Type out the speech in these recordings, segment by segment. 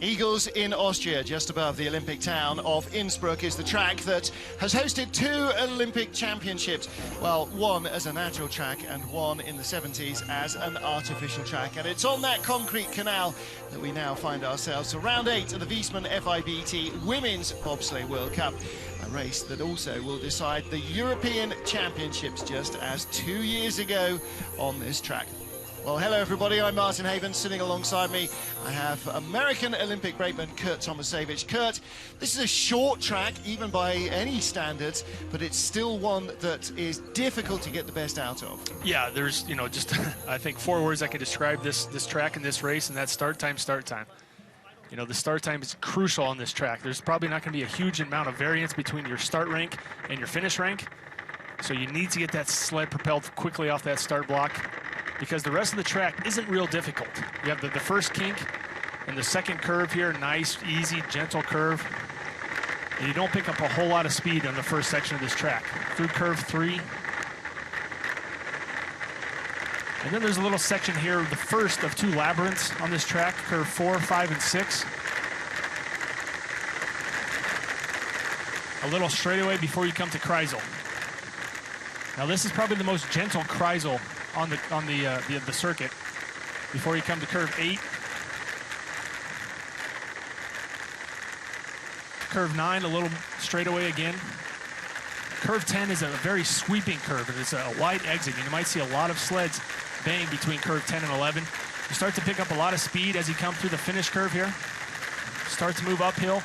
Igls in Austria, just above the Olympic town of Innsbruck, is the track that has hosted 2 Olympic championships. Well, one as a natural track and one in the 70s as an artificial track. And it's on that concrete canal that we now find ourselves for round 8 of the Wiesmann FIBT Women's Bobsleigh World Cup. A race that also will decide the European Championships, just as 2 years ago on this track. Well, hello everybody, I'm Martin Haven. Sitting alongside me, I have American Olympic brakeman Kurt Tomasevich. Kurt, this is a short track, even by any standards, but it's still one that is difficult to get the best out of. Yeah, there's, just, I think 4 words I can describe this track and this race, and that's start time, start time. The start time is crucial on this track. There's probably not going to be a huge amount of variance between your start rank and your finish rank, so you need to get that sled propelled quickly off that start block, because the rest of the track isn't real difficult. You have the first kink and the second curve here, nice, easy, gentle curve. And you don't pick up a whole lot of speed on the first section of this track. Through curve 3. And then there's a little section here, the first of 2 labyrinths on this track, curve 4, 5, and 6. A little straightaway before you come to Kreisel. Now this is probably the most gentle Kreisel on the circuit before you come to curve 8. Curve 9, a little straightaway again. Curve 10 is a very sweeping curve, and it's a wide exit. You might see a lot of sleds bang between curve 10 and 11. You start to pick up a lot of speed as you come through the finish curve here. Start to move uphill.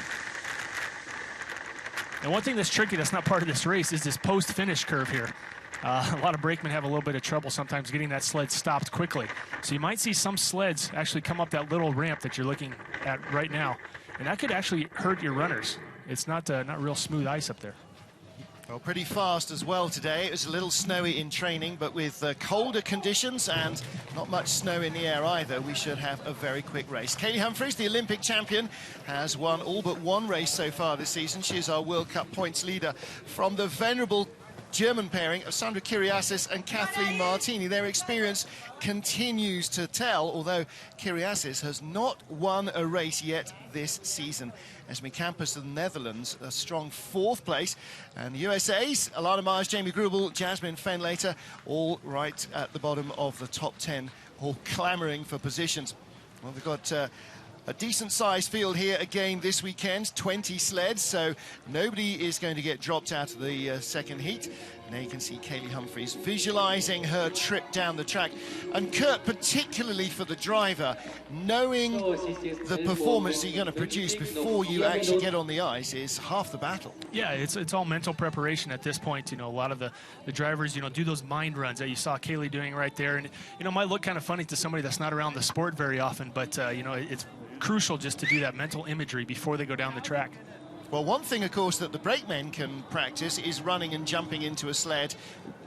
And one thing that's tricky, that's not part of this race, is this post-finish curve here. A lot of brakemen have a little bit of trouble sometimes getting that sled stopped quickly. So you might see some sleds actually come up that little ramp that you're looking at right now, and that could actually hurt your runners. It's not real smooth ice up there. Well, pretty fast as well today. It was a little snowy in training, but with colder conditions and not much snow in the air either, we should have a very quick race. Kaillie Humphries, the Olympic champion, has won all but 1 race so far this season. She is our World Cup points leader from the venerable German pairing of Sandra Kiriasis and Kathleen Martini. Their experience continues to tell, although Kiriasis has not won a race yet this season. Esme Campus of the Netherlands, a strong 4th place. And the USA's Alana, Meyers, Jamie Greubel, Jasmine, Fenlator, all right at the bottom of the top 10, all clamouring for positions. Well, we've got a decent-sized field here again this weekend, 20 sleds, so nobody is going to get dropped out of the second heat. Now you can see Kaillie Humphries visualising her trip down the track. And Kurt, particularly for the driver, knowing the performance that you're going to produce before you actually get on the ice is half the battle. Yeah, it's all mental preparation at this point. A lot of the drivers, do those mind runs that you saw Kaillie doing right there. And, it might look kind of funny to somebody that's not around the sport very often, but, it's crucial just to do that mental imagery before they go down the track. Well, one thing, of course, that the brakemen can practice is running and jumping into a sled,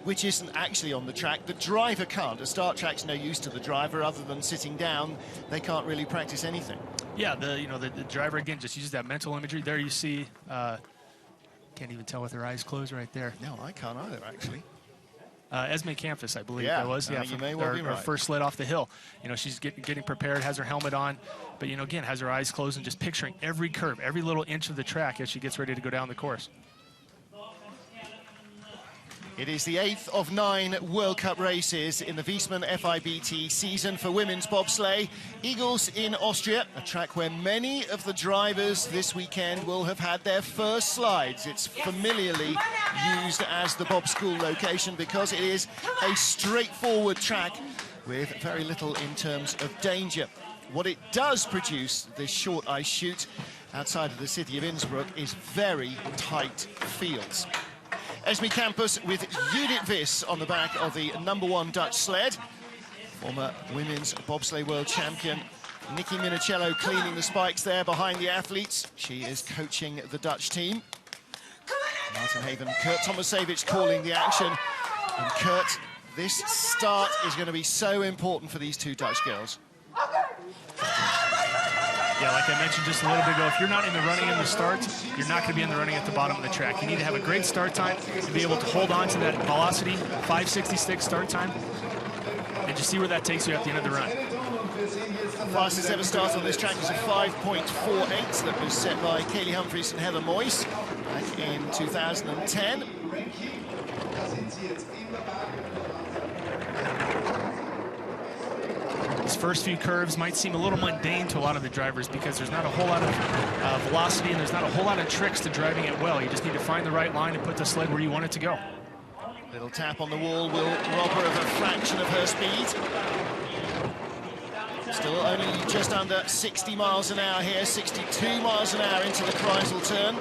which isn't actually on the track. The driver can't. A start track's no use to the driver other than sitting down. They can't really practice anything. Yeah, the driver, again, just uses that mental imagery. There you see, can't even tell with her eyes closed right there. No, I can't either, actually. Esme Campus, I believe that was. Yeah, you may well be right. Her first sled off the hill. She's getting prepared, has her helmet on, but, again, has her eyes closed and just picturing every curve, every little inch of the track as she gets ready to go down the course. It is the 8th of 9 World Cup races in the Wiesmann FIBT season for women's bobsleigh. Igls in Austria, a track where many of the drivers this weekend will have had their first slides. It's familiarly used as the Bob School location because it is a straightforward track with very little in terms of danger. What it does produce, this short ice chute outside of the city of Innsbruck, is very tight fields. Esme Campus with Judith Vis on the back of the #1 Dutch sled. Former women's bobsleigh world champion Nikki Minicello cleaning the spikes there behind the athletes. She is coaching the Dutch team. Martin Haven, Kurt Tomasevich calling the action. And Kurt, this start is going to be so important for these 2 Dutch girls. Yeah, like I mentioned just a little bit ago, if you're not in the running in the start, you're not going to be in the running at the bottom of the track. You need to have a great start time and be able to hold on to that velocity, 5:66 start time, and just see where that takes you at the end of the run. The fastest ever start on this track is a 5.48 that was set by Kaillie Humphries and Heather Moyes back in 2010. These first few curves might seem a little mundane to a lot of the drivers because there's not a whole lot of velocity and there's not a whole lot of tricks to driving it well. You just need to find the right line and put the sled where you want it to go. Little tap on the wall will rob her of a fraction of her speed. Still only just under 60 miles an hour here, 62 miles an hour into the Kreisel turn.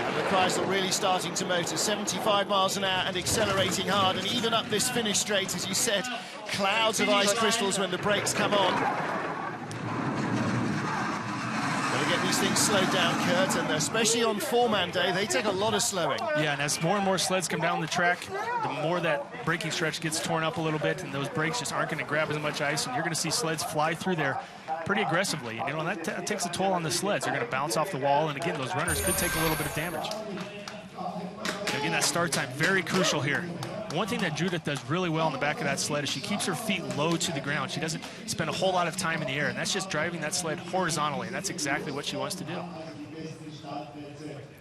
And the Kreisel really starting to motor, 75 miles an hour and accelerating hard, and even up this finish straight, as you said, clouds of ice crystals when the brakes come on. Get these things slowed down, Kurt, and especially on four-man day, they take a lot of slowing. Yeah, and as more and more sleds come down the track, the more that braking stretch gets torn up a little bit, and those brakes just aren't going to grab as much ice, and you're going to see sleds fly through there pretty aggressively. And, and that takes a toll on the sleds. They're going to bounce off the wall, and again, those runners could take a little bit of damage. And again, that start time, very crucial here. One thing that Judith does really well on the back of that sled is she keeps her feet low to the ground. She doesn't spend a whole lot of time in the air, and that's just driving that sled horizontally, and that's exactly what she wants to do.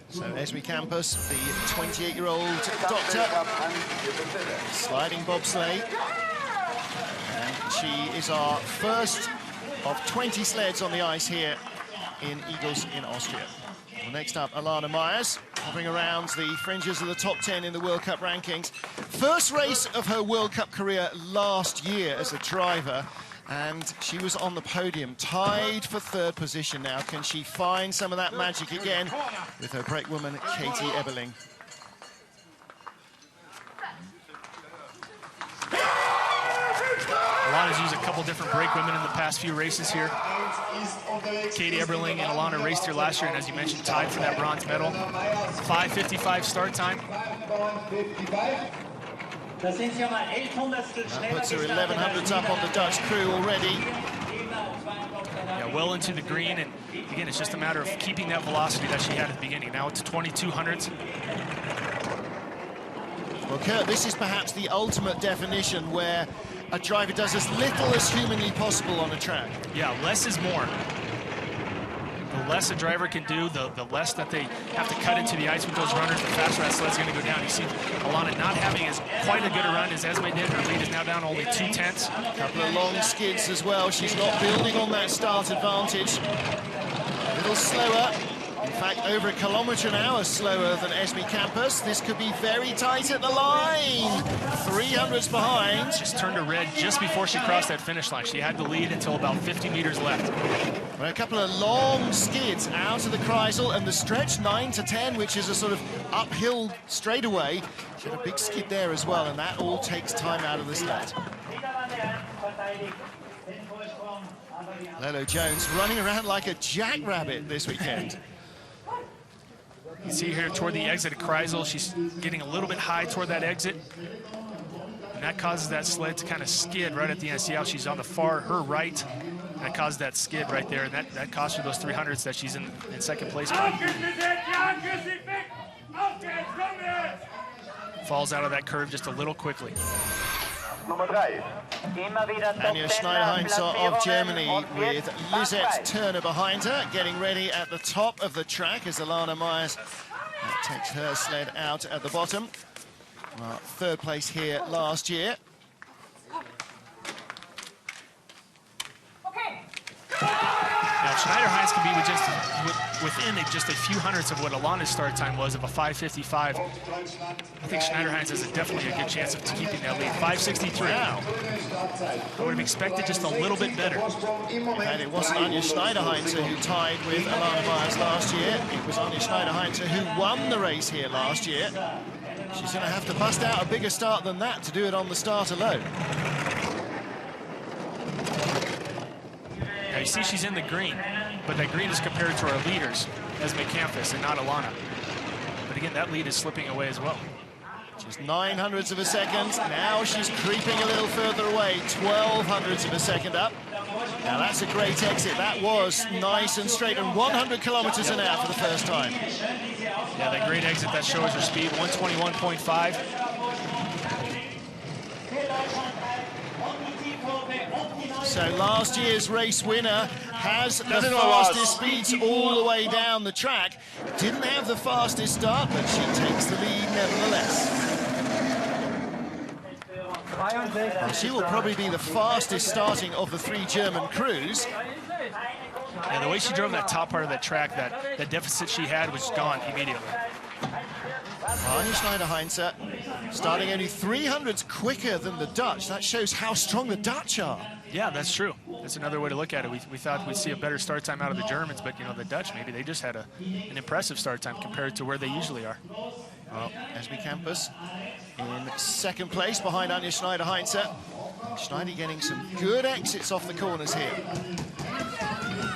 So Esme Campos, the 28-year-old doctor, sliding bobsleigh, and she is our first of 20 sleds on the ice here in Igls in Austria. Well, next up, Alana Meyers, hovering around the fringes of the top 10 in the World Cup rankings. First race of her World Cup career last year as a driver, and she was on the podium, tied for third position now. Can she find some of that magic again with her brakewoman, Katie Eberling? Alana's used a couple different brake women in the past few races here. Katie Eberling and Alana raced here last year, and as you mentioned, tied for that bronze medal. 5:55 start time. That puts her 1100s up on the Dutch crew already. Yeah, well into the green, and again, it's just a matter of keeping that velocity that she had at the beginning. Now it's 2200s. Well, Kurt, this is perhaps the ultimate definition where a driver does as little as humanly possible on a track. Yeah, less is more. The less a driver can do, the less that they have to cut into the ice with those runners, the faster that sled's going to go down. You see Alana not having as quite a good a run as Esme did. Her lead is now down only 2/10. A couple of long skids as well. She's not building on that start advantage. A little slower. In fact, over 1 kilometre an hour slower than Esme Campos. This could be very tight at the line. 300s behind. Just turned her red just before she crossed that finish line. She had the lead until about 50 meters left. Well, a couple of long skids out of the Kreisel, and the stretch 9 to 10, which is a sort of uphill straightaway. She had a big skid there as well, and that all takes time out of the sled. Lelo Jones running around like a jackrabbit this weekend. You see here toward the exit of Kreisel, she's getting a little bit high toward that exit. And that causes that sled to kind of skid right at the end. See how she's on the far, her right. And that caused that skid right there. And that cost her those 300s that she's in second place. Falls out of that curve just a little quickly. Anja Schneider of Germany with Lisette Turner behind her, getting ready at the top of the track as Alana Meyers takes her sled out at the bottom. Well, third place here last year. Now, Schneider-Heinz can be within just a few hundredths of what Alana's start time was of a 5:55. I think Schneider-Heinz has definitely a good chance of keeping that lead. 5:63. Wow. I would have expected just a little bit better. And it wasn't Anja Schneider-Heinz who tied with Alana Meyers last year. It was Anja Schneider-Heinz who won the race here last year. She's going to have to bust out a bigger start than that to do it on the start alone. Now you see she's in the green, but that green is compared to our leaders, Esme Campos and not Alana. But again, that lead is slipping away as well. Just 900ths of a second. Now she's creeping a little further away, 1200ths of a second up. Now that's a great exit. That was nice and straight, and 100 kilometers an hour for the first time. Yeah, that great exit, that shows her speed, 121.5. So last year's race winner has the fastest speeds all the way down the track. Didn't have the fastest start, but she takes the lead nevertheless. Well, she will probably be the fastest starting of the 3 German crews. And the way she drove that top part of that track, that deficit she had was gone immediately. Schneider Hengster starting only 300s quicker than the Dutch. That shows how strong the Dutch are. Yeah, that's true. That's another way to look at it. We thought we'd see a better start time out of the Germans, but, you know, the Dutch, maybe they just had an impressive start time compared to where they usually are. Well, Esme Campus in second place behind Schneider Hengster. Schneider getting some good exits off the corners here.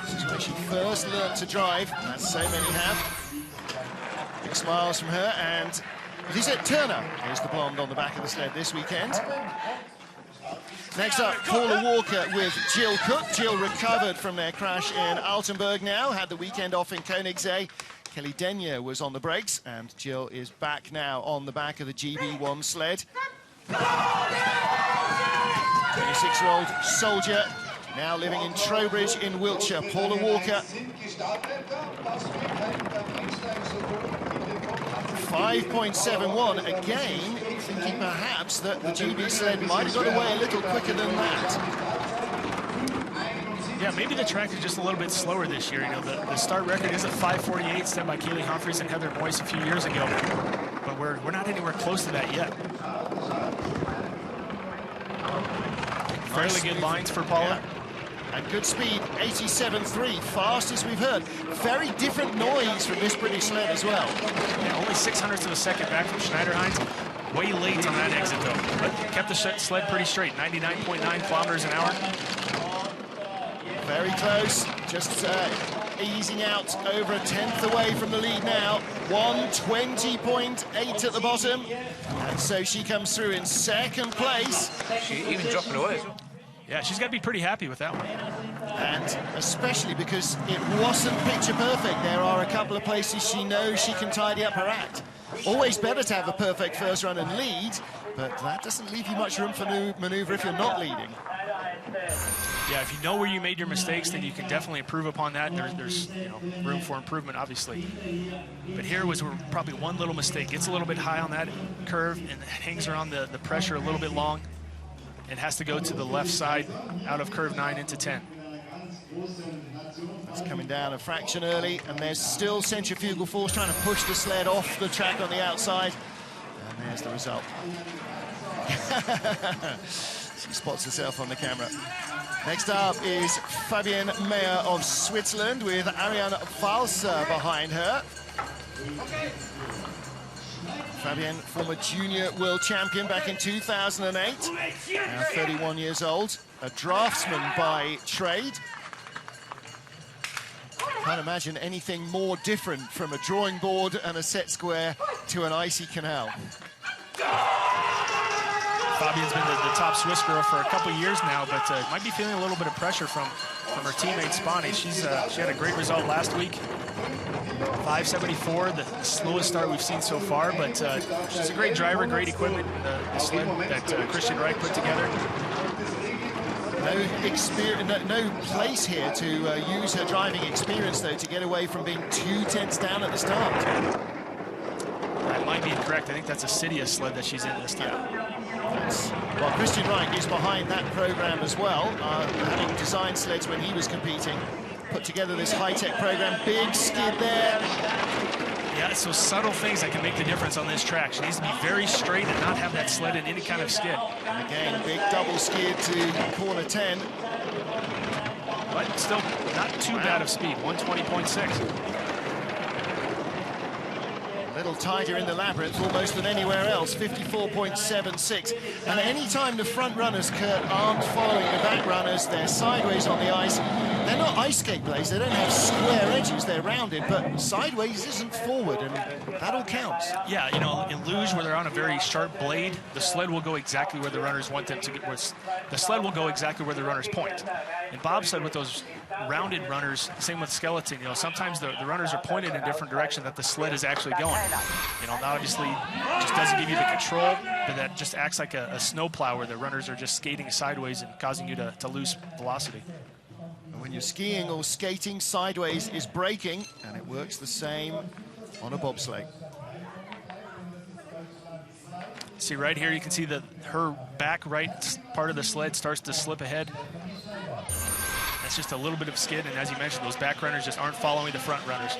This is where she first learned to drive, as so many have. Big smiles from her, and Lisette Turner is the blonde on the back of the sled this weekend. Next up, Paula Walker with Jill Cook. Jill recovered from their crash in Altenburg now, had the weekend off in Koenigsee. Kelly Denyer was on the brakes, and Jill is back now on the back of the GB1 sled. 26-year-old soldier, now living in Trowbridge in Wiltshire. Paula Walker. 5.71, again, thinking perhaps that the GB sled might have got away a little quicker than that. Yeah, maybe the track is just a little bit slower this year. You know, the start record is a 5:48 set by Kaillie Humphries and Heather Boyce a few years ago, but we're not anywhere close to that yet. Fairly good lines for Paula. Yeah. And good speed, 87.3, fastest we've heard. Very different noise from this British sled as well. Yeah, only 0.06 of a second back from Schneider Heinz. Way late on that exit though, but kept the sled pretty straight, 99.9 kilometers an hour. Very close, just easing out over a tenth away from the lead now. 120.8 at the bottom, and so she comes through in second place. She even dropping away. Yeah, she's got to be pretty happy with that one. And especially because it wasn't picture perfect. There are a couple of places she knows she can tidy up her act. Always better to have a perfect first run and lead, but that doesn't leave you much room for maneuver if you're not leading. Yeah, if you know where you made your mistakes, then you can definitely improve upon that. There's room for improvement, obviously. But here was probably one little mistake. Gets a little bit high on that curve and hangs around the pressure a little bit long. And has to go to the left side out of curve 9 into 10. It's coming down a fraction early, and there's still centrifugal force trying to push the sled off the track on the outside. And there's the result. She spots herself on the camera. Next up is Fabienne Meyer of Switzerland with Ariane Valser behind her. Fabienne, former junior world champion back in 2008, now 31 years old, a draftsman by trade. Can't imagine anything more different from a drawing board and a set square to an icy canal. Fabienne's been the top Swiss girl for a couple years now, but might be feeling a little bit of pressure from her teammate Spahni. She had a great result last week. 5:74, the slowest start we've seen so far, but she's a great driver, great equipment, the sled that Christian Reich put together. No place here to use her driving experience, though, to get away from being 2 tenths down at the start. That might be incorrect. I think that's a Cydia sled that she's in this time. Well, Christian Reich is behind that program as well, having designed sleds when he was competing. Put together this high-tech program, big skid there. Yeah, it's those subtle things that can make the difference on this track. She needs to be very straight and not have that sled in any kind of skid. And again, big double skid to corner 10. But still not too bad of speed, 120.6. A little tighter in the labyrinth almost than anywhere else, 54.76. And any time the front runners, Kurt, aren't following the back runners, they're sideways on the ice. They're not ice skate blades, they don't have square edges, they're rounded, but sideways isn't forward, and that all counts. Yeah, you know, in luge where they're on a very sharp blade, the sled will go exactly where the runners want them to get. The sled will go exactly where the runners point. In bobsled with those rounded runners, same with skeleton, you know, sometimes the runners are pointed in a different direction that the sled is actually going. You know, obviously just doesn't give you the control but that just acts like a snowplow where the runners are just skating sideways and causing you to lose velocity. And when you're skiing or skating, sideways is braking, and it works the same on a bobsleigh. See right here, you can see that her back right part of the sled starts to slip ahead. That's just a little bit of skid, and as you mentioned, those back runners just aren't following the front runners.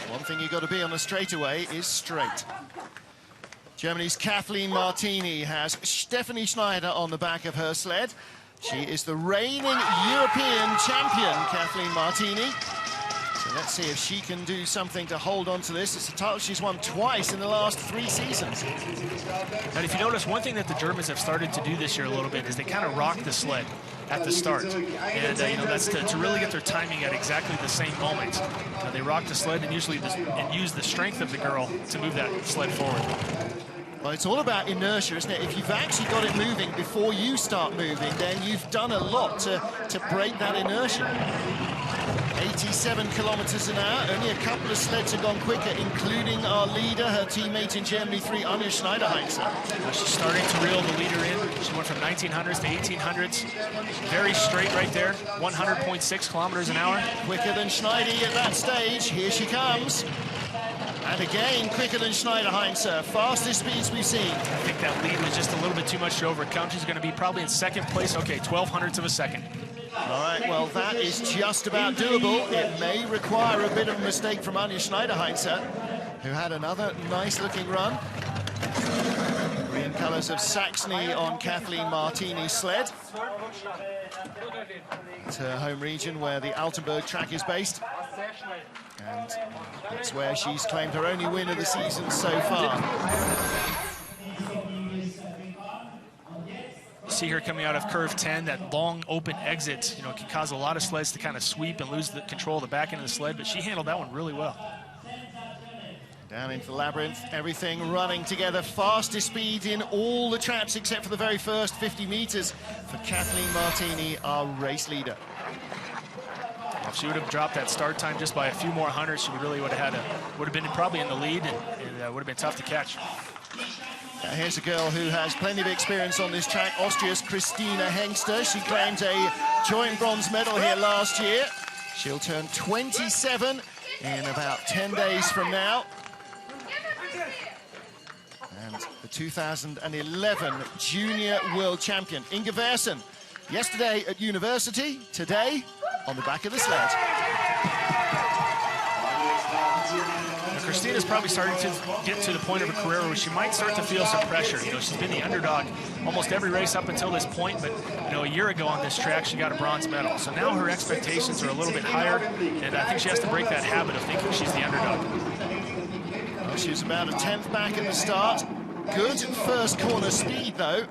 One thing you've got to be on a straightaway is straight. Germany's Kaillie Martini has Stephanie Schneider on the back of her sled. She is the reigning European champion, Kaillie Martini. So let's see if she can do something to hold on to this. It's a title she's won twice in the last 3 seasons. And if you notice, one thing that the Germans have started to do this year a little bit is they kind of rock the sled at the start. And you know, that's to really get their timing at exactly the same moment. They rock the sled and usually use the strength of the girl to move that sled forward. Well, it's all about inertia, isn't it? If you've actually got it moving before you start moving, then you've done a lot to break that inertia. 87 kilometers an hour. Only a couple of sleds have gone quicker, including our leader, her teammate in Germany 3, Anja Schneider-Heinze. She's starting to reel the leader in. She went from 1900s to 1800s. Very straight right there, 100.6 kilometers an hour. Quicker than Schneider at that stage. Here she comes. And again, quicker than Schneider-Heinze. Fastest speeds we've seen. I think that lead was just a little bit too much to overcome. She's going to be probably in second place. Okay, 0.12 of a second. All right, well, that is just about doable. It may require a bit of a mistake from Anja Schneider-Heinze, who had another nice-looking run. Green colours of Saxony on Kaillie Martini's sled. It's her home region where the Altenburg track is based. And that's where she's claimed her only win of the season so far. See her coming out of curve 10, that long open exit, you know, can cause a lot of sleds to kind of sweep and lose the control of the back end of the sled, but she handled that one really well. Down into the labyrinth, everything running together. Fastest speed in all the traps except for the very first 50 meters for Kaillie Martini, our race leader. If she would have dropped that start time just by a few more hundreds, she really would have been probably in the lead, and it would have been tough to catch. Here's a girl who has plenty of experience on this track, Austria's Christina Hengster. She claimed a joint bronze medal here last year. She'll turn 27 in about 10 days from now. And the 2011 Junior World Champion, Inge Versen, yesterday at university, today on the back of the sled. Christina's probably starting to get to the point of her career where she might start to feel some pressure. You know, she's been the underdog almost every race up until this point, but you know, a year ago on this track, she got a bronze medal. So now her expectations are a little bit higher, and I think she has to break that habit of thinking she's the underdog. Well, she was about a 10th back at the start. Good first corner speed, though.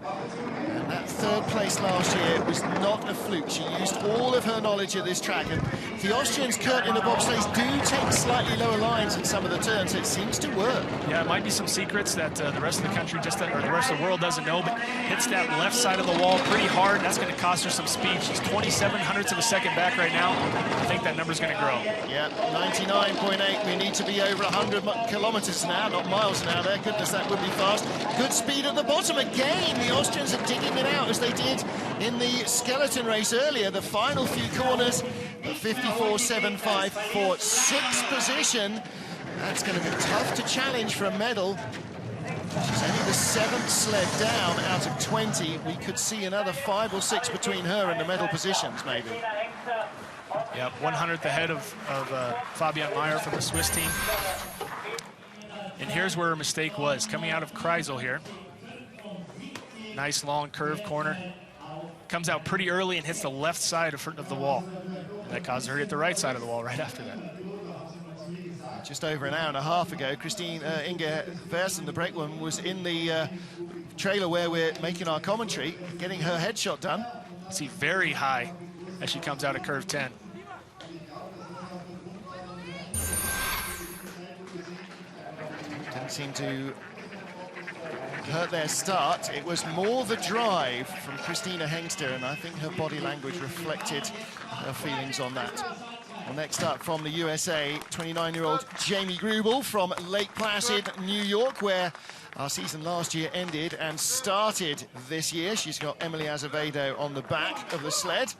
And that third place last year was not a fluke. She used all of her knowledge of this track. And the Austrians, Kurt, in the bobsleighs do take slightly lower lines in some of the turns. So it seems to work. Yeah, it might be some secrets that the rest of the country or the rest of the world doesn't know, but hits that left side of the wall pretty hard. That's going to cost her some speed. She's 27 hundredths of a second back right now. I think that number's going to grow. Yeah, 99.8. We need to be over 100 kilometers an hour, not miles an hour there. Goodness, that would be fast. Good speed at the bottom again. The Austrians are digging it out as they did in the skeleton race earlier. The final few corners, 54.75 for 6th position. That's going to be tough to challenge for a medal. She's only the 7th sled down out of 20. We could see another 5 or 6 between her and the medal positions, maybe. Yeah, 100th ahead of Fabienne Meyer from the Swiss team. And here's where her mistake was, coming out of Kreisel here. Nice long curve corner. Comes out pretty early and hits the left side of the wall. And that caused her to hit the right side of the wall right after that. Just over an hour and a half ago, Inge Versen, the brakewoman, was in the trailer where we're making our commentary, getting her headshot done. See, very high as she comes out of curve 10. Didn't seem to hurt their start. It was more the drive from Christina Hengster, and I think her body language reflected her feelings on that. Well, next up from the USA, 29-year-old Jamie Greubel from Lake Placid, New York, where Our season last year ended and started this year. She's got Emily Azevedo on the back of the sled.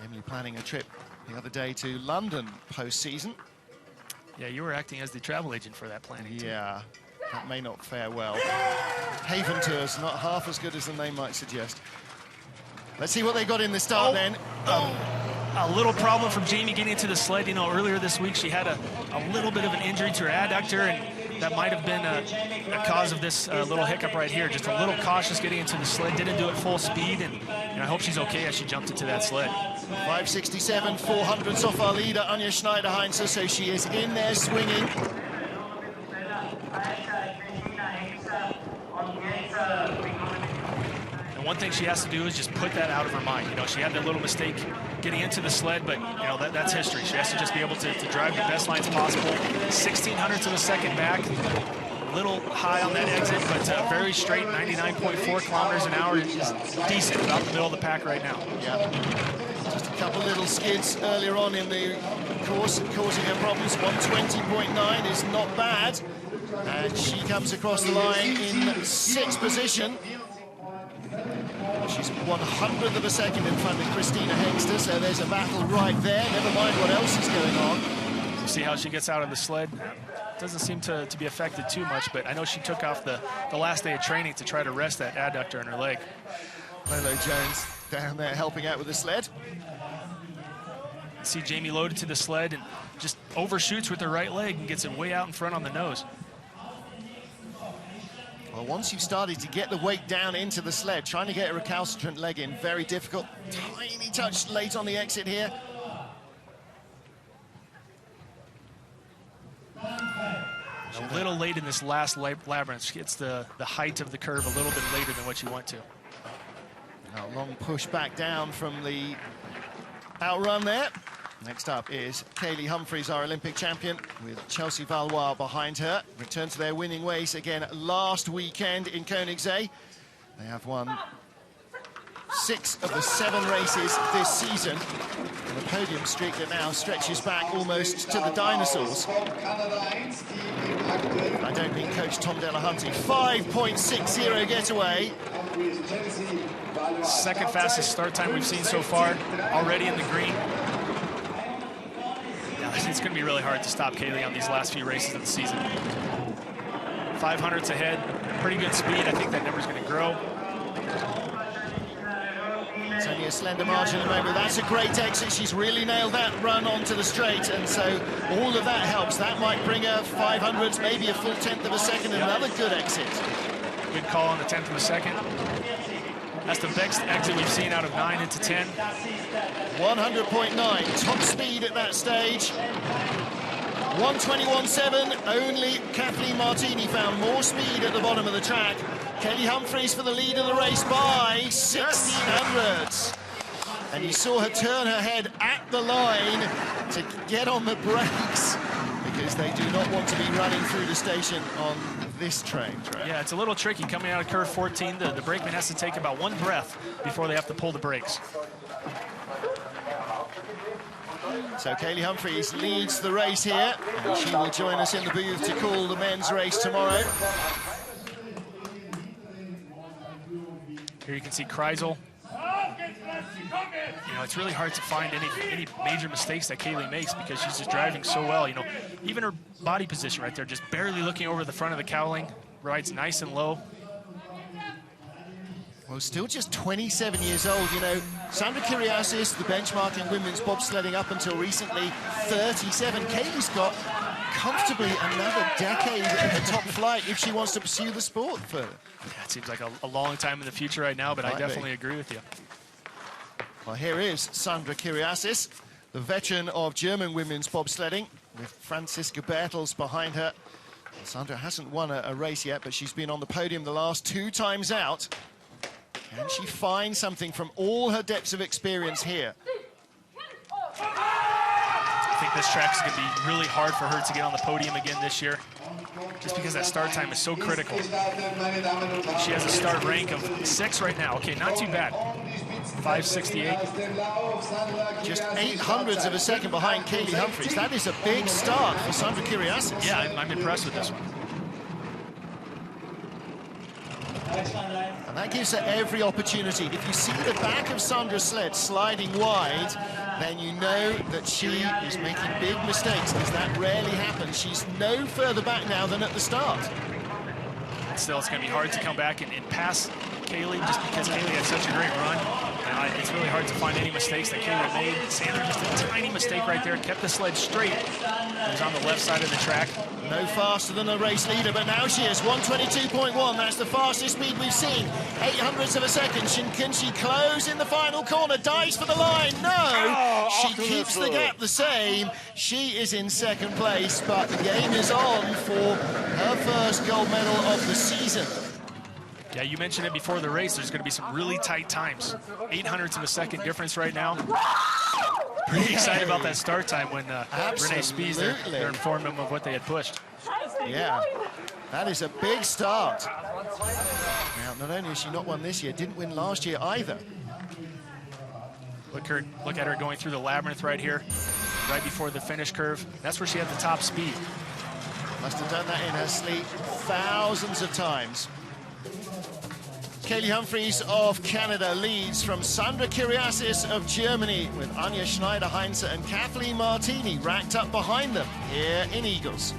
Emily planning a trip the other day to London post-season. Yeah, you were acting as the travel agent for that planning. Yeah, that may not fare well. Haven tours, not half as good as the name might suggest. Let's see what they got in the start then. A little problem from Jamie getting into the sled. You know, earlier this week she had a little bit of an injury to her adductor, and that might have been a cause of this little hiccup right here. Just a little cautious getting into the sled, didn't do it full speed, and I hope she's okay as she jumped into that sled. 567, 400s off our leader, Anja Schneider Hengster, so she is in there swinging. And one thing she has to do is just put that out of her mind. You know, she had that little mistake getting into the sled, but, you know, that's history. She has to just be able to drive the best lines possible. 1600ths of a second back. A little high on that exit, but very straight, 99.4 kilometers an hour is decent, about the middle of the pack right now. Yeah. Just a couple little skids earlier on in the course, causing her problems. 120.9 is not bad. And she comes across the line in 6th position. She's 100th of a second in front of Christina Hengster, so there's a battle right there. Never mind what else is going on. You see how she gets out of the sled? Doesn't seem to be affected too much, but I know she took off the last day of training to try to rest that adductor in her leg. Lolo Jones down there helping out with the sled. See Jamie loaded to the sled and just overshoots with her right leg and gets it way out in front on the nose. Well, once you've started to get the weight down into the sled, trying to get a recalcitrant leg in, very difficult. Tiny touch late on the exit here. A little late in this last labyrinth. She gets the height of the curve a little bit later than what you want to. A long push back down from the outrun there. Next up is Kaillie Humphries, our Olympic champion, with Chelsea Valois behind her. Returned to their winning ways again last weekend in Koenigsegg. They have won 6 of the 7 races this season. And the podium streak that now stretches back almost to the dinosaurs. I don't mean Coach Tom Delahunty. 5.60 getaway. Second fastest start time we've seen so far, already in the green. It's going to be really hard to stop Kaillie on these last few races of the season. 500s ahead, pretty good speed. I think that number's going to grow. It's only a slender margin at the moment. That's a great exit. She's really nailed that run onto the straight, and so all of that helps. That might bring her 500s, maybe a full 10th of a second, and another good exit. Good call on the 10th of a second. That's the best exit we've seen out of 9 into 10. 100.9, top speed at that stage. 121.7, only Kathleen Martini found more speed at the bottom of the track. Kaillie Humphries for the lead of the race by 1600ths. And you saw her turn her head at the line to get on the brakes, because they do not want to be running through the station on this track. Yeah, it's a little tricky coming out of curve 14. The brakeman has to take about 1 breath before they have to pull the brakes. So Kaillie Humphries leads the race here, and she will join us in the booth to call the men's race tomorrow. Here you can see Kreisel. You know, it's really hard to find any major mistakes that Kaillie makes, because she's just driving so well. You know, even her body position right there, just barely looking over the front of the cowling, rides nice and low. Well, still just 27 years old, you know. Sandra Kiriasis, the benchmark in women's bobsledding up until recently, 37. Kaillie's got comfortably another decade at the top flight if she wants to pursue the sport further. Yeah, it seems like a long time in the future right now, but I definitely agree with you. Well, here is Sandra Kiriasis, the veteran of German women's bobsledding, with Franziska Bertels behind her. Sandra hasn't won a race yet, but she's been on the podium the last 2 times out. Can she find something from all her depths of experience here? I think this track is going to be really hard for her to get on the podium again this year, just because that start time is so critical. She has a start rank of 6 right now. Okay, not too bad. 5:68. Just 800ths of a second behind Kaillie Humphries. That is a big start for Sandra Kiriasis. Yeah, I'm impressed with this one. And that gives her every opportunity. If you see the back of Sandra's sled sliding wide, then you know that she is making big mistakes, because that rarely happens. She's no further back now than at the start. Still, it's going to be hard to come back and pass Kaillie, just because Kaillie had such a great run. It's really hard to find any mistakes that Kaillie made. Sandra just a tiny mistake right there, kept the sled straight. It was on the left side of the track. No faster than a race leader, but now she is 1:22.1. That's the fastest speed we've seen. 800ths of a second. Can she close in the final corner? Dives for the line. No! She keeps the gap the same. She is in second place, but the game is on for her first gold medal of the season. Yeah, you mentioned it before the race. There's going to be some really tight times. 800ths of a second difference right now. Pretty excited about that start time when Renee Spies, they're informed them of what they had pushed. Yeah, that is a big start. Now, not only has she not won this year, didn't win last year either. Look at her going through the labyrinth right here, right before the finish curve. That's where she had the top speed. Must have done that in her sleep thousands of times. Kaillie Humphries of Canada leads from Sandra Kiriasis of Germany, with Anja Schneider, Hengster and Kathleen Martini racked up behind them here in Igls.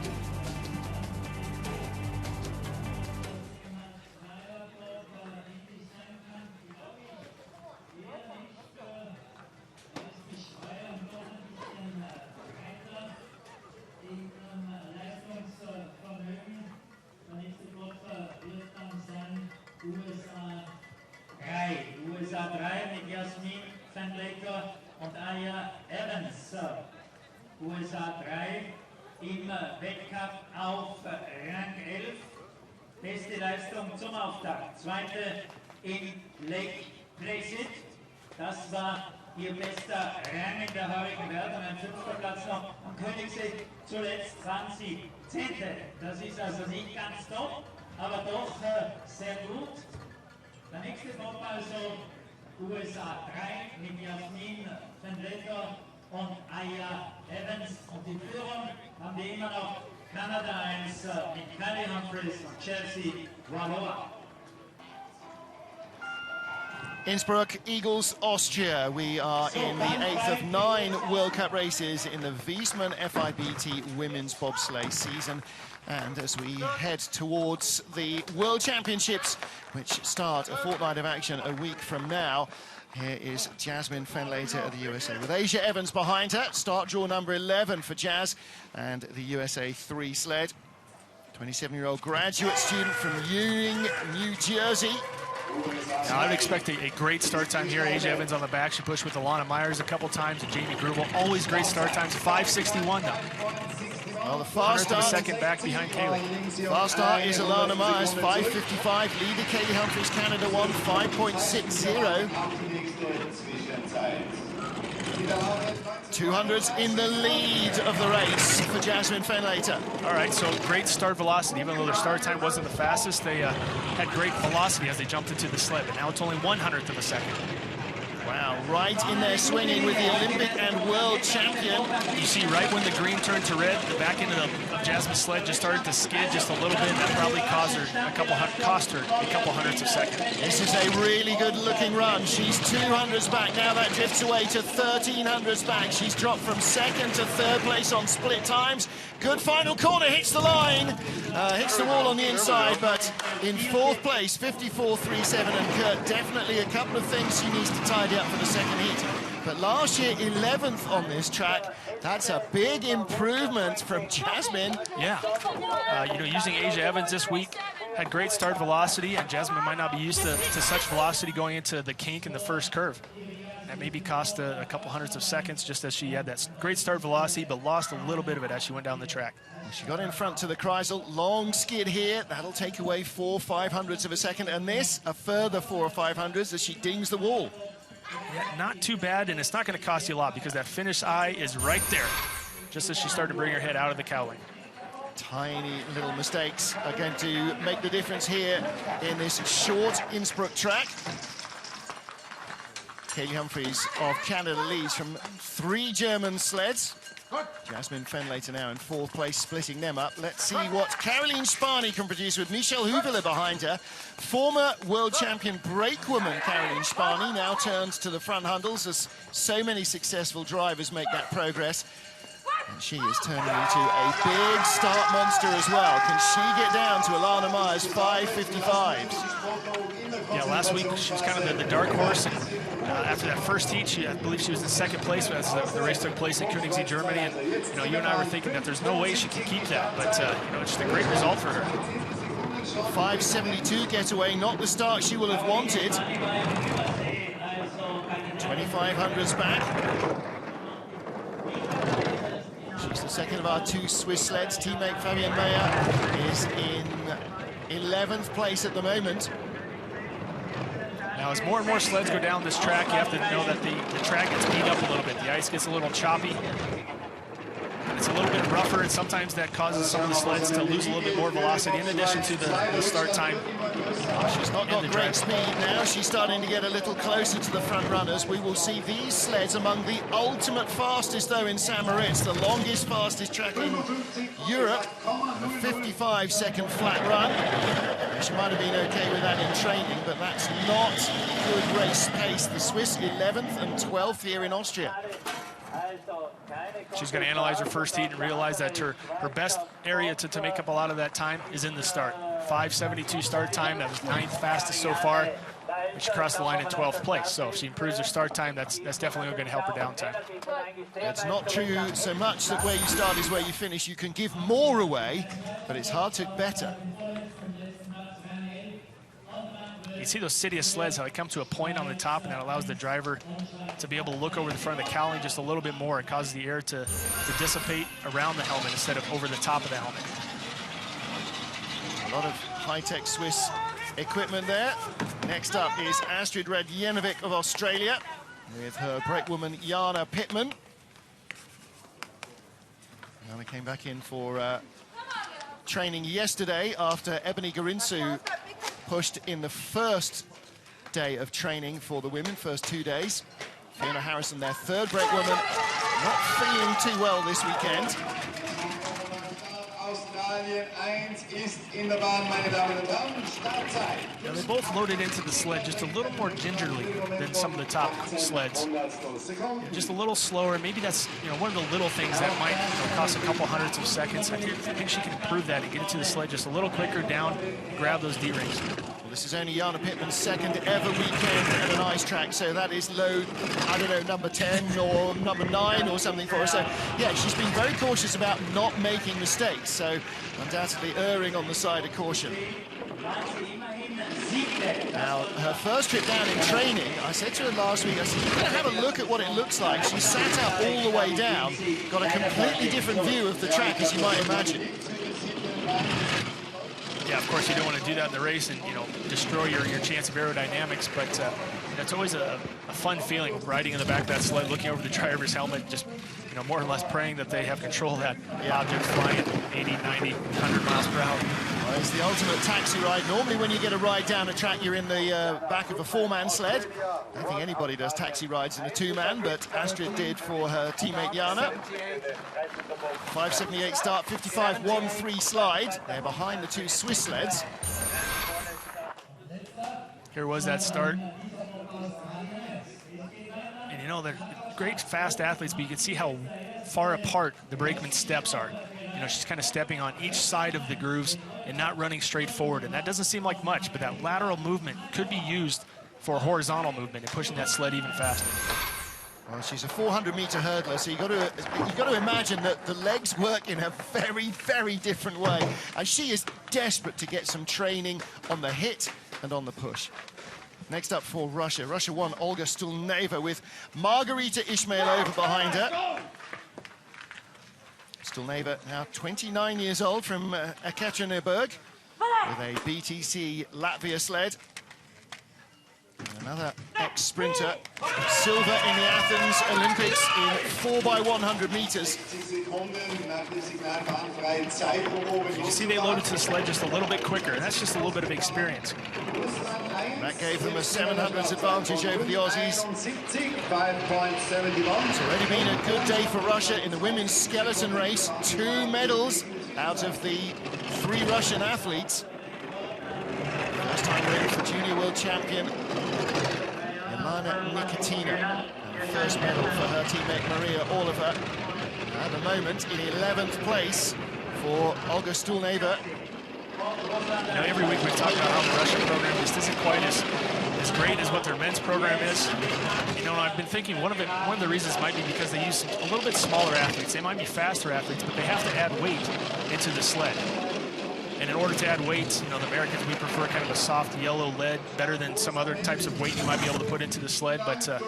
USA 3 mit Jasmine, Fenlator und Evans. USA 3 im Wettkampf auf Rang 11. Beste Leistung zum Auftakt. Zweite in Lake Placid. Das war ihr bester Rang in der heurigen Wertung. Ein 5. Platz noch am Königssee. Zuletzt 20. 10. Das ist also nicht ganz top, aber doch sehr gut. Der nächste Top also USA 3 mit Jasmine, Fenlator und Evans. Und die Führung haben wir immer noch Kanada 1 mit Kaillie Humphries und Chelsea Olaoye. Innsbruck, Igls, Austria. We are in the 8th of 9 World Cup races in the Wiesmann FIBT Women's Bobsleigh season. And as we head towards the World Championships, which start a fortnight of action a week from now, here is Jasmine Fenlator of the USA, with Asia Evans behind her. Start draw number 11 for Jazz and the USA 3 sled. 27-year-old graduate student from Ewing, New Jersey. Now, I'd expect a great start time here. Asia Evans on the back. She pushed with Alana Meyers a couple times, and Jamie Greubel. Always great start times. 5:61 now. Well, the fast start, second back behind Kaillie. Fast start is Alana Meyers, 5:55. Leader Kaillie Humphries, Canada 1, 5.60. 200s in the lead of the race for Jasmine Fenlator. All right, so great start velocity. Even though their start time wasn't the fastest, they had great velocity as they jumped into the sled. But now it's only 100th of a second. Wow, right in there swinging with the Olympic and world champion. You see right when the green turned to red, the back end of Jasmine's sled just started to skid just a little bit. That probably cost her a couple hundredths of a second. This is a really good looking run. She's 200s back. Now that drifts away to 1300s back. She's dropped from second to third place on split times. Good final corner, hits the line, hits the wall on the inside, but in fourth place, 54.37, and Kurt, definitely a couple of things she needs to tidy up for the second heat. But last year, 11th on this track. That's a big improvement from Jasmine. Yeah, using Asia Evans this week, had great start velocity, and Jasmine might not be used to such velocity going into the kink in the first curve. That maybe cost a couple hundredths of seconds, just as she had that great start velocity, but lost a little bit of it as she went down the track. She got in front to the Kreisel, long skid here. That'll take away 4 500ths of a second, and this, a further 4 or 500ths as she dings the wall. Yeah, not too bad, and it's not going to cost you a lot because that finish eye is right there, just as she started to bring her head out of the cowling. Tiny little mistakes are going to make the difference here in this short Innsbruck track. Kaillie Humphries of Canada leads from 3 German sleds. Jasmine Fenlator now in 4th place, splitting them up. Let's see what Caroline Spahni can produce with Michelle Huvela behind her. Former world champion brakewoman Caroline Spahni now turns to the front handles as so many successful drivers make that progress. And she is turning into a big start monster as well. Can she get down to Alana Meyers' 5:55s? Yeah, last week she was kind of the dark horse. And, after that first heat, I believe she was in 2nd place as the race took place in Königssee, Germany. And you and I were thinking that there's no way she can keep that, but it's just a great result for her. 5:72 getaway, not the start she will have wanted. 2500s back. She's the second of our 2 Swiss sleds. Teammate Fabienne Meyer is in 11th place at the moment. Now, as more and more sleds go down this track, you have to know that the track gets beat up a little bit. The ice gets a little choppy. It's a little bit rougher, and sometimes that causes some of the sleds to lose a little bit more velocity in addition to the start time. She's not got great speed now. She's starting to get a little closer to the front runners. We will see these sleds among the ultimate fastest, though, in St. Moritz, the longest, fastest track in Europe. And a 55-second flat run. She might have been okay with that in training, but that's not good race pace. The Swiss 11th and 12th here in Austria. She's going to analyze her first heat and realize that her best area to make up a lot of that time is in the start. 5:72 start time, that was 9th fastest so far. And she crossed the line in 12th place. So if she improves her start time, that's definitely going to help her downtime. It's not true so much that where you start is where you finish. You can give more away, but it's hard to better. You see those Cydia sleds, how they come to a point on the top, and that allows the driver to be able to look over the front of the cowling just a little bit more. It causes the air to dissipate around the helmet instead of over the top of the helmet. A lot of high-tech Swiss equipment there. Next up is Astrid Radjenovic of Australia with her brakewoman Jana Pittman. Jana came back in for training yesterday after Ebony Garinsu pushed in the first day of training for the women, first 2 days. Fiona Harrison, their 3rd brakewoman, not feeling too well this weekend. Now, they both loaded into the sled just a little more gingerly than some of the top sleds. Just a little slower. Maybe that's one of the little things that might cost a couple hundredths of seconds. I think she can improve that and get into the sled just a little quicker down, grab those D-rings. Well, this is only Jana Pittman's 2nd ever weekend at an ice track, so that is load, I don't know, number 10 or number 9 or something for her. So, yeah, she's been very cautious about not making mistakes, so undoubtedly erring on the side of caution. Now, her first trip down in training, I said to her last week, I said, you're going to have a look at what it looks like. She sat up all the way down, got a completely different view of the track, as you might imagine. Yeah, of course, you don't want to do that in the race and, destroy your chance of aerodynamics, but it's always a fun feeling riding in the back of that sled, looking over the driver's helmet, just, more or less praying that they have control of that object flying at 80, 90, 100 miles per hour. Well, it's the ultimate taxi ride. Normally when you get a ride down a track, you're in the back of a 4-man sled. I don't think anybody does taxi rides in a 2-man, but Astrid did for her teammate Jana. 5:78 start, 55.13 slide. They're behind the 2 Swiss sleds. Here was that start. And they're great fast athletes, but you can see how far apart the brakeman's steps are. She's kind of stepping on each side of the grooves and not running straight forward. And that doesn't seem like much, but that lateral movement could be used for horizontal movement and pushing that sled even faster. Well, she's a 400-meter hurdler, so you've got to imagine that the legs work in a very, very different way. And she is desperate to get some training on the hit and on the push. Next up for Russia. Russia won Olga Stulneva with Margarita Ismailova behind her. Stulneva now 29 years old from Ekaterinburg with a BTC Latvia sled. And another ex-sprinter, silver in the Athens Olympics in 4x100 meters. You see they loaded to the sled just a little bit quicker, and that's just a little bit of experience. That gave them a 700s advantage over the Aussies. It's already been a good day for Russia in the women's skeleton race. 2 medals out of the 3 Russian athletes. First time win for junior world champion Alana Nikitina. And the first medal for her teammate Maria Oliver. At the moment in 11th place for Olga Stulneva. You know, every week we've talked about how the Russian program just isn't quite as great as what their men's program is. You know, I've been thinking one of the reasons might be because they use a little bit smaller athletes. They might be faster athletes, but they have to add weight into the sled. And in order to add weight, you know, the Americans, we prefer kind of a soft yellow lead, better than some other types of weight you might be able to put into the sled. But that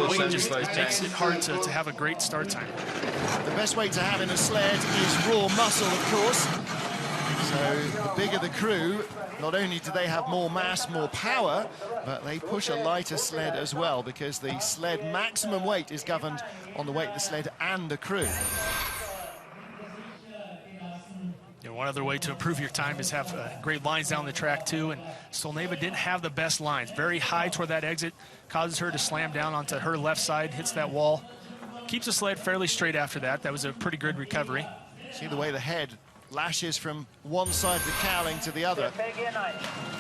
weight just makes it hard to have a great start time. The best weight to have in a sled is raw muscle, of course. So the bigger the crew, not only do they have more mass, more power, but they push a lighter sled as well, because the sled maximum weight is governed on the weight of the sled and the crew. You know, one other way to improve your time is have great lines down the track too, and Stulneva didn't have the best lines. Very high toward that exit, causes her to slam down onto her left side, hits that wall. Keeps the sled fairly straight after that. That was a pretty good recovery. See the way the head lashes from one side of the cowling to the other.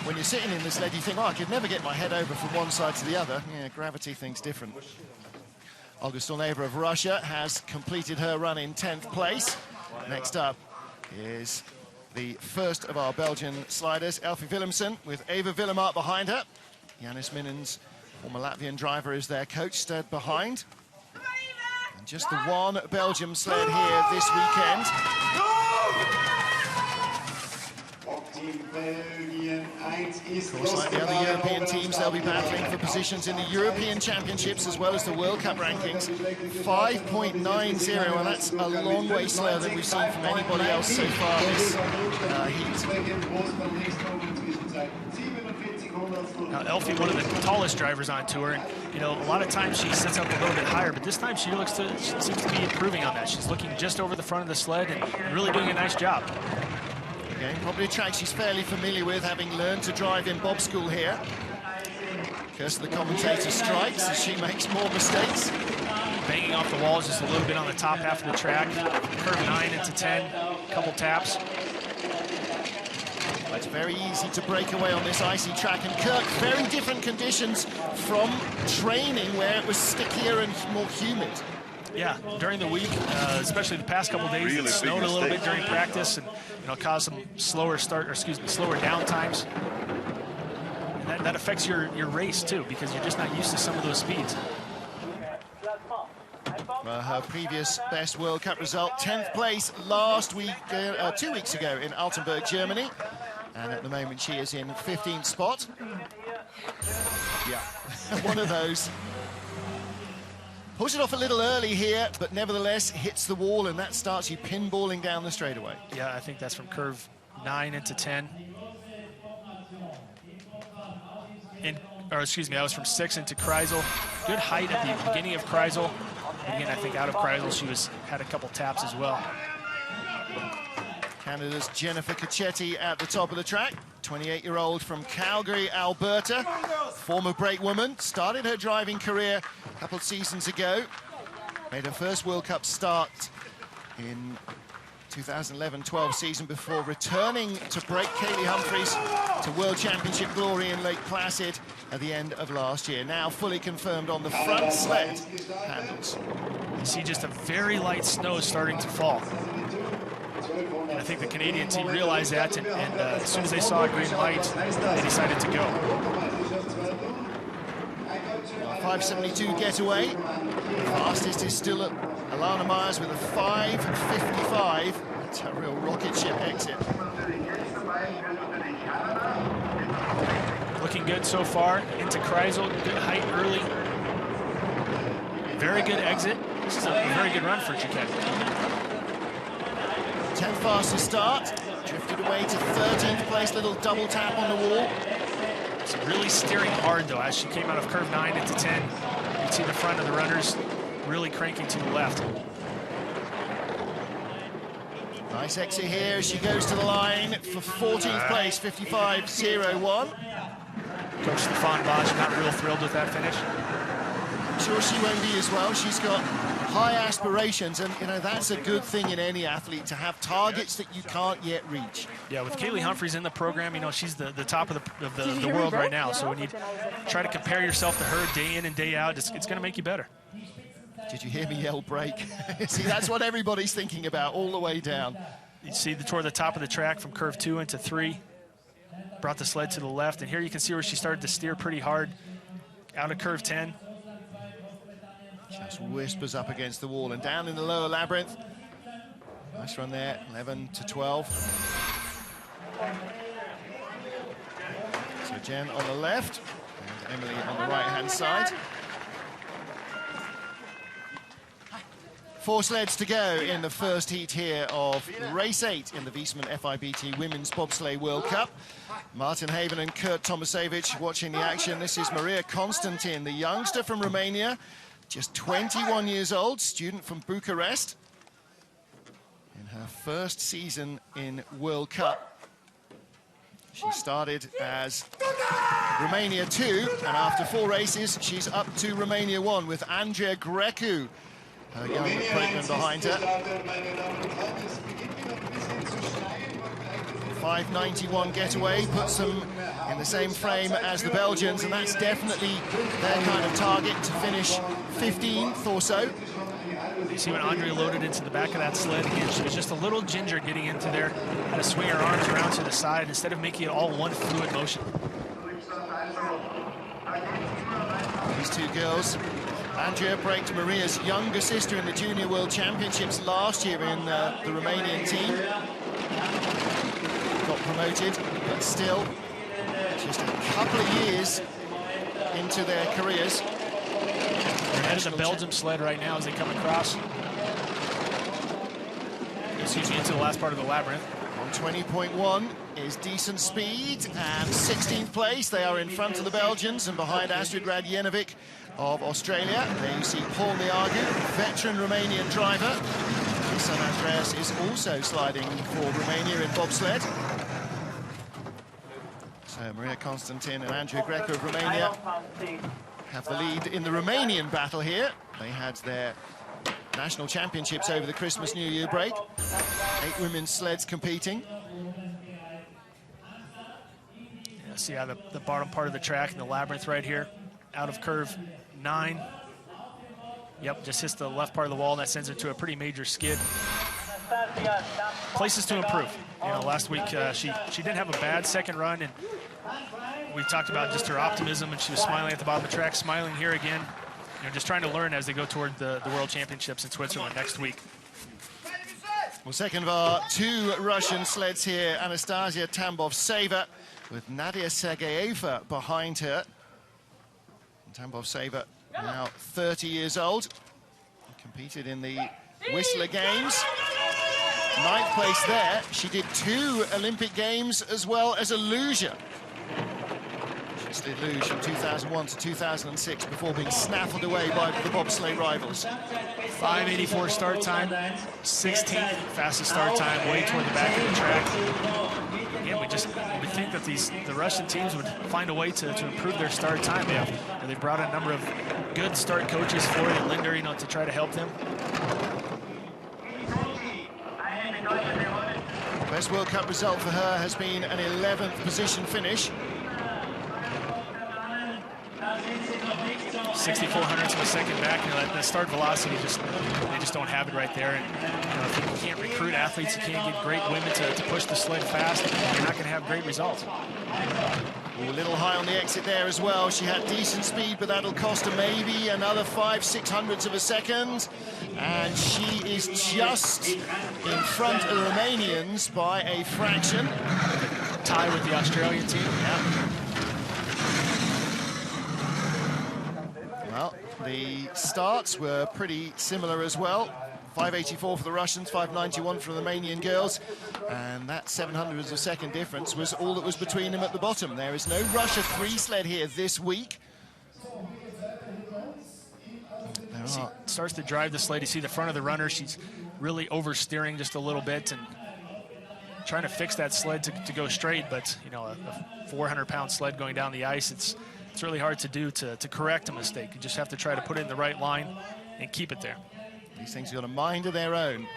When you're sitting in the sled, you think, oh, I could never get my head over from one side to the other. Yeah, gravity thinks different. Olga Stulneva of Russia has completed her run in 10th place. Next up is the first of our Belgian sliders, Elfje Willemsen, with Eva Willemart behind her. Janis Minen's former Latvian driver is their coach, stood behind. And just the one Belgium sled here this weekend. Of course, like the other European teams, they'll be battling for positions in the European Championships as well as the World Cup rankings. 5.90, and that's a long way slower than we've seen from anybody else so far this heat. Now, Elfje, one of the tallest drivers on tour, and you know, a lot of times she sits up a little bit higher, but this time she seems to be improving on that. She's looking just over the front of the sled and really doing a nice job. Again, probably a track she's fairly familiar with, having learned to drive in Bob school here. Curse of the commentator strikes as she makes more mistakes. Banging off the walls just a little bit on the top half of the track. Curve 9 into 10, couple taps. It's very easy to break away on this icy track, and Kirk, very different conditions from training where it was stickier and more humid. Yeah, during the week, especially the past couple of days, it snowed a little bit during practice, and you know, caused some slower down times. And that affects your race too, because you're just not used to some of those speeds. Her previous best World Cup result, 10th place last week, 2 weeks ago in Altenburg, Germany. And at the moment she is in 15th spot. Yeah, one of those. Push it off a little early here, but nevertheless hits the wall, and that starts you pinballing down the straightaway. Yeah, I think that's from curve 9 into 10. Or excuse me, I was from 6 into Kreisel. Good height at the beginning of Kreisel. Again, I think out of Kreisel she had a couple taps as well. Canada's Jennifer Ciochetti at the top of the track. 28-year-old from Calgary, Alberta. Former brakewoman. Started her driving career a couple of seasons ago. Made her first World Cup start in 2011-12 season before returning to break Kaillie Humphries to World Championship glory in Lake Placid at the end of last year. Now fully confirmed on the front sled handles. You see just a very light snow starting to fall. And I think the Canadian team realized that, and as soon as they saw a green light, they decided to go. 5:72 getaway. The fastest is still Alana Meyers with a 5:55. It's a real rocket ship exit. Looking good so far. Into Kreisel, good height early. Very good exit. This is a very good run for Ciochetti. 10th fastest start. Drifted away to 13th place, little double tap on the wall. It's really steering hard though. As she came out of curve 9 into 10, you can see the front of the runners really cranking to the left. Nice exit here as she goes to the line for 14th place, 55.01. Coach Stefan Bosch not real thrilled with that finish. I'm sure she won't be as well. She's got high aspirations, and you know that's a good thing in any athlete, to have targets that you can't yet reach. Yeah, with Kaillie Humphries in the program, you know, she's the top of the world right now. So when you try to compare yourself to her day in and day out, it's going to make you better. Did you hear me yell break? See, that's what everybody's thinking about all the way down. You see toward the top of the track from curve 2 into 3. Brought the sled to the left, and here you can see where she started to steer pretty hard out of curve 10. Just whispers up against the wall and down in the lower labyrinth. Nice run there, 11 to 12. So Jen on the left and Emily on the right-hand side. 4 sleds to go in the first heat here of race 8 in the Wiesmann FIBT Women's Bobsleigh World Cup. Martin Haven and Kurt Tomasevich watching the action. This is Maria Constantin, the youngster from Romania, just 21 years old, student from Bucharest. In her first season in World Cup, she started as Romania 2, and after 4 races, she's up to Romania 1 with Andrea Grecu, her young brakeman behind her. 591 getaway puts them in the same frame as the Belgians, and that's definitely their kind of target, to finish 15th or so. You see when Andrea loaded into the back of that sled again, she was just a little ginger getting into there, had to swing her arms around to the side instead of making it all one fluid motion. These two girls, Andrea braked Maria's younger sister in the Junior World Championships last year in the Romanian team. Got promoted, but still just a couple of years into their careers. They're headed the Belgium sled right now as they come across. Excuse me, into the last part of the labyrinth. On 20.1 is decent speed, and 16th place. They are in front of the Belgians and behind Astrid Radjenovic of Australia. There you see Paul Miagu, veteran Romanian driver. His son Andreas is also sliding for Romania in bobsled. So Maria Constantin and Andrea Grecu of Romania have the lead in the Romanian battle here. They had their national championships over the Christmas New Year break. 8 women's sleds competing. Yeah, see how the bottom part of the track in the labyrinth right here, out of curve 9. Yep, just hits the left part of the wall, and that sends her to a pretty major skid. Places to improve. You know, last week she didn't have a bad second run, and we talked about just her optimism, and she was smiling at the bottom of the track, smiling here again. You know, just trying to learn as they go toward the World Championships in Switzerland next week. Well, second of our 2 Russian sleds here, Anastasia Tambovtseva with Nadia Sergeyeva behind her. Tambovtseva now 30 years old, competed in the Whistler Games. 9th place there. She did 2 Olympic Games as well as a luger. She did luge from 2001 to 2006 before being snaffled away by the bobsleigh rivals. 5:84 start time, 16th fastest start time, way toward the back of the track. Again, we think that the Russian teams would find a way to improve their start time. They've brought a number of good start coaches, Florian and Linder, you know, to try to help them. Best World Cup result for her has been an 11th position finish. 64 hundredths of a second back. You know, that start velocity, they just don't have it right there. And you know, if you can't recruit athletes, you can't get great women to push the sled fast, you're not going to have great results. Ooh, a little high on the exit there as well. She had decent speed, but that'll cost her maybe another 5/6 hundredths of a second. And she is just in front of the Romanians by a fraction. Tie with the Australian team. Yeah. Well, the starts were pretty similar as well. 584 for the Russians, 591 for the Romanian girls, and that 700ths of a second difference was all that was between them at the bottom. There is no Russia 3 sled here this week. She starts to drive the sled. You see the front of the runner, she's really oversteering just a little bit, and trying to fix that sled to go straight, but you know, a 400-pound sled going down the ice, it's really hard to do to correct a mistake. You just have to try to put it in the right line and keep it there. These things have got a mind of their own.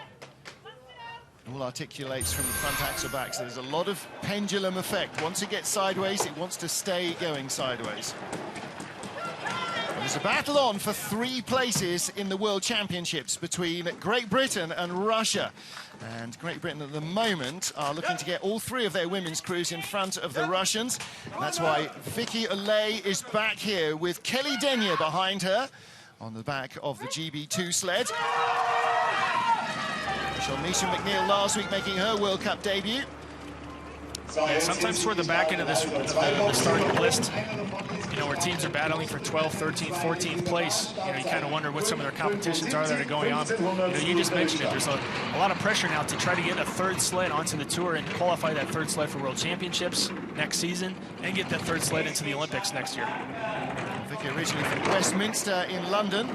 All articulates from the front axle back, so there's a lot of pendulum effect. Once it gets sideways, it wants to stay going sideways. There's a battle on for 3 places in the World Championships between Great Britain and Russia. And Great Britain at the moment are looking to get all 3 of their women's crews in front of the Russians. And that's why Olga is back here with Kelly Denyer behind her on the back of the GB2 sled. Misha McNeil last week making her World Cup debut. And sometimes toward the back end of the starting list, you know, where teams are battling for 12th, 13th, 14th place, you know, you kind of wonder what some of their competitions are that are going on. But, you know, you just mentioned it. There's a lot of pressure now to try to get a 3rd sled onto the tour and qualify that 3rd sled for World Championships next season and get that 3rd sled into the Olympics next year. Vicky, originally from Westminster in London,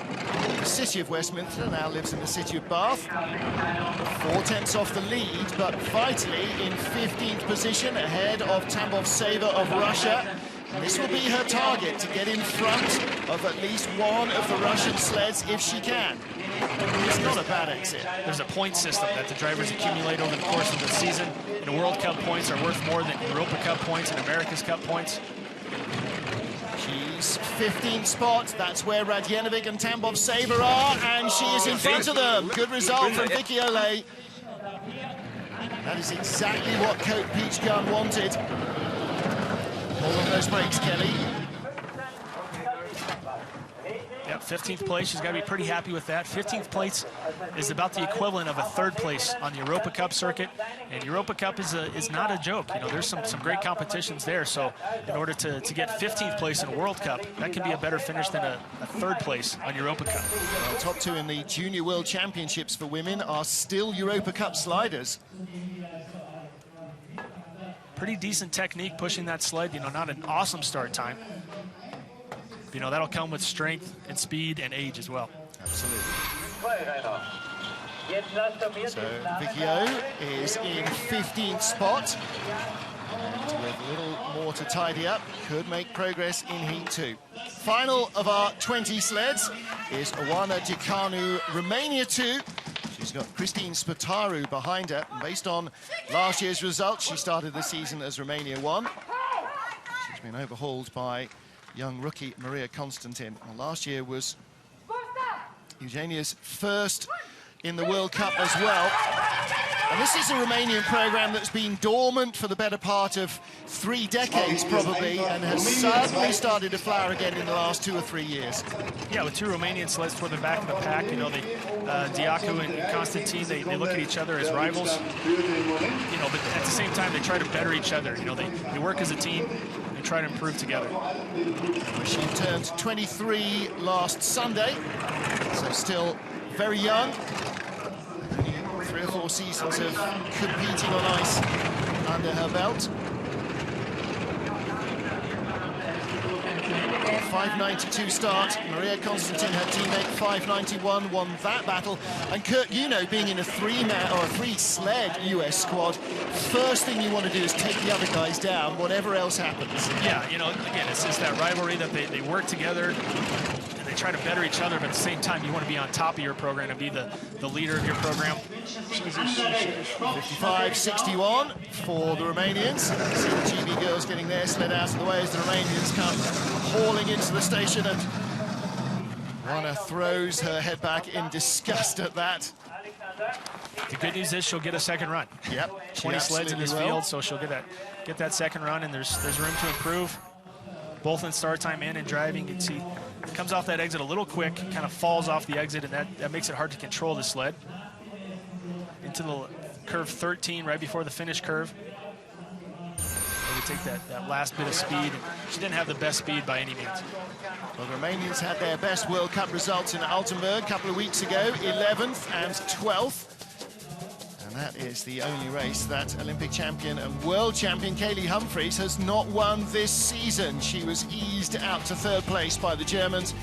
the city of Westminster, now lives in the city of Bath. 4 tenths off the lead, but vitally in 15th position, ahead of Tambovtseva of Russia. And this will be her target, to get in front of at least one of the Russian sleds if she can. It's not a bad exit. There's a point system that the drivers accumulate over the course of the season. And World Cup points are worth more than Europa Cup points and America's Cup points. She's 15th spot. That's where Radjenovic and Tambovtseva are, and she is in front of them. Good result from Olga. That is exactly what Coat Peach Gun wanted. Hold on those brakes, Kelly. Yep, 15th place. She's got to be pretty happy with that. 15th place is about the equivalent of a 3rd place on the Europa Cup circuit, and Europa Cup is not a joke. You know, there's some great competitions there. So, in order to get 15th place in a World Cup, that can be a better finish than a 3rd place on Europa Cup. Well, top 2 in the Junior World Championships for women are still Europa Cup sliders. Pretty decent technique pushing that sled. You know, not an awesome start time. You know, that'll come with strength and speed and age as well. Absolutely. So Vicky O is in 15th spot. And with a little more to tidy up, could make progress in Heat 2. Final of our 20 sleds is Oana Dicanu, Romania 2. She's got Christine Spataru behind her. And based on last year's results, she started the season as Romania 1. She's been overhauled by young rookie Maria Constantin. Well, last year was Eugenia's 1st in the World Cup as well. And this is a Romanian program that's been dormant for the better part of 3 decades probably, and has suddenly started to flower again in the last 2 or 3 years. Yeah, with 2 Romanian sleds toward the back of the pack, you know, Diacu and Constantin, they look at each other as rivals. You know, but at the same time, they try to better each other. You know, they work as a team. Try to improve together. She turned 23 last Sunday, so still very young. 3 or 4 seasons of competing on ice under her belt. 592 start. Maria Constantin, her teammate, 591, won that battle. And Kurt, you know, being in a 3-man or a 3-sled US squad, first thing you want to do is take the other guys down, whatever else happens. Yeah, you know, again, it's just that rivalry that they work together and they try to better each other, but at the same time, you want to be on top of your program and be the leader of your program. 55-61 for the Romanians. See the GB girls getting their sled out of the way as the Romanians come hauling into the station, and Oana throws her head back in disgust at that. The good news is she'll get a 2nd run. Yep. 20 sleds in this field, so she'll get that 2nd run, and there's room to improve, both in start time and in driving. You can see it comes off that exit a little quick, kind of falls off the exit, and that makes it hard to control the sled. Into the curve 13, right before the finish curve. Maybe take that last bit of speed. She didn't have the best speed by any means. Well, the Romanians had their best World Cup results in Altenburg a couple of weeks ago, 11th and 12th. And that is the only race that Olympic champion and world champion Kaillie Humphries has not won this season. She was eased out to 3rd place by the Germans,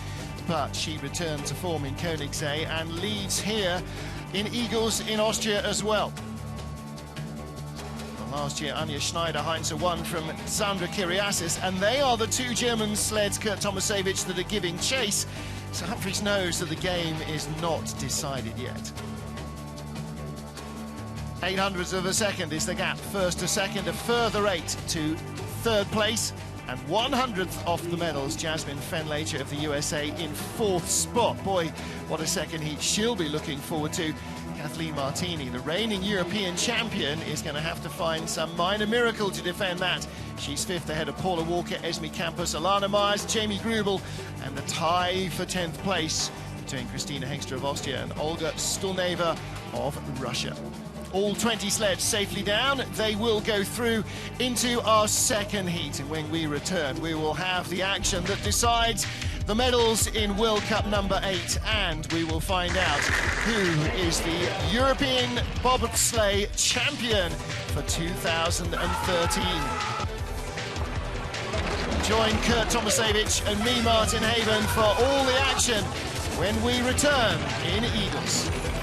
but she returned to form in Königssee and leads here in Igls in Austria as well. last year. Anja Schneider, Hengster 1 from Sandra Kiriasis, and they are the two German sleds, Kurt Tomaszewicz, that are giving chase. So Humphries knows that the game is not decided yet. 800ths of a second is the gap, first to second, a further 8 to third place, and 100th off the medals. Jasmine Fenlator of the USA in 4th spot. Boy, what a second heat she'll be looking forward to. Kathleen Martini, the reigning European champion, is going to have to find some minor miracle to defend that. She's 5th ahead of Paula Walker, Esme Campos, Alana Meyers, Jamie Greubel, and the tie for 10th place between Christina Hengster of Austria and Olga Stulneva of Russia. All 20 sleds safely down. They will go through into our second heat, and when we return we will have the action that decides the medals in World Cup number 8, and we will find out who is the European Bobsleigh champion for 2013. Join Kurt Tomaszewicz and me, Martin Haven, for all the action when we return in Igls.